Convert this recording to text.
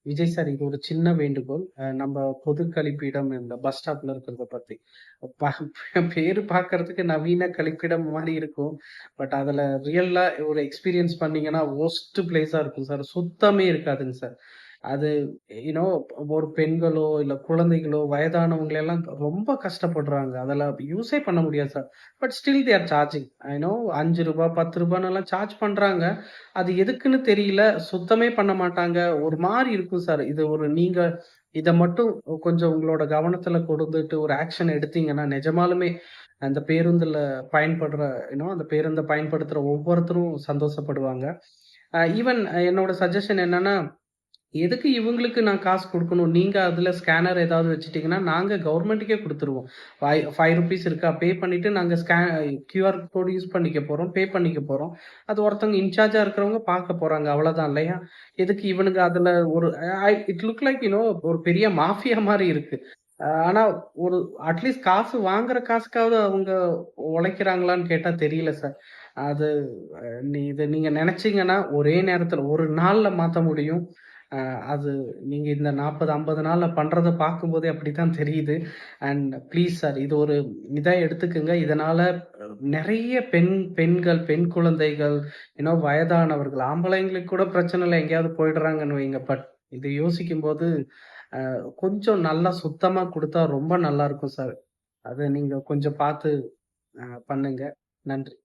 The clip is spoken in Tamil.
விஜய் சார், இது ஒரு சின்ன வேண்டுகோள். நம்ம பொது கழிப்பிடம் இந்த பஸ் ஸ்டாப்ல இருக்கிறத பத்தி. பேரு பார்க்கறதுக்கு நவீன கழிப்பிடம் மாரி இருக்கும். பட் அதுல ரியலா ஒரு எக்ஸ்பீரியன்ஸ் பண்ணீங்கன்னா, வொர்ஸ்ட் பிளேஸா இருக்கும் சார். சுத்தமே இருக்காதுங்க சார். அது யூ நோ ஒரு பெண்களோ, இல்ல குழந்தைகளோ, வயதானவங்க எல்லாம் ரொம்ப கஷ்டப்படுறாங்க. அதுல யூஸே பண்ண முடியாது sir. But still they are charging. I know ரூ. 5 ரூ. 10ன்னுலாம் சார்ஜ் பண்றாங்க. அது எதுக்குன்னு தெரியல. சுத்தமே பண்ண மாட்டாங்க. ஒரு மாரி இருக்கும் சார். இது ஒரு நீங்க இத மட்டும் கொஞ்சம் உங்களோட கவனத்துல கொண்டுட்டு ஒரு ஆக்ஷன் எடுத்தீங்கன்னா, நிஜமாலுமே அந்த பேருந்துல பயன்படுற அந்த பேருந்த பயன்படுத்துற ஒவ்வொருத்தரும் சந்தோஷப்படுவாங்க. ஈவன் என்னோட சஜஷன் என்னன்னா, எதுக்கு இவங்களுக்கு நான் காசு குடுக்கணும்? நீங்க அதுல ஸ்கேனர் ஏதாவது வச்சுட்டீங்கன்னா, நாங்க கவர்மெண்ட்டுக்கே குடுத்துருவோம். ₹5 இருக்கா? பே பண்ணிட்டு நாங்க கியூஆர் கோட் யூஸ் பண்ணிக்க போறோம். பே பண்ணிக்க போறோம். அது ஒருத்தவங்க இன்சார்ஜா இருக்கிறவங்க பார்க்க போறாங்க. அவ்வளோதான் இல்லையா? எதுக்கு இவனுங்க அதுல ஒரு இட் லுக் லைக் ஒரு பெரிய மாஃபியா மாரி இருக்கு. ஆனா ஒரு அட்லீஸ்ட் காசு வாங்குற காசுக்காவது அவங்க உழைக்கிறாங்களான்னு கேட்டா தெரியல சார். அது இத நீங்க நெனச்சீங்கன்னா, ஒரே நேரத்துல ஒரு நாள்ல மாத்த முடியும். அ அது நீங்க இந்த 40, 50 நாள்ல பண்றத பார்க்கும்போதே அப்படித்தான் தெரியுது. அண்ட் ப்ளீஸ் சார், இது ஒரு இதா எடுத்துக்கங்க. இதனால நெறைய பெண்கள், பெண் குழந்தைகள், வயதானவர்கள், ஆம்பளைங்களுக்கு கூட பிரச்சனை இல்ல. எங்கேயாவது போயிடுறாங்கன்னு வைங்க. பட் இத யோசிக்கும்போது, கொஞ்சம் நல்லா சுத்தமா குடுத்தா ரொம்ப நல்லா இருக்கும் சார். அத நீங்க கொஞ்சம் பார்த்து பண்ணுங்க. நன்றி.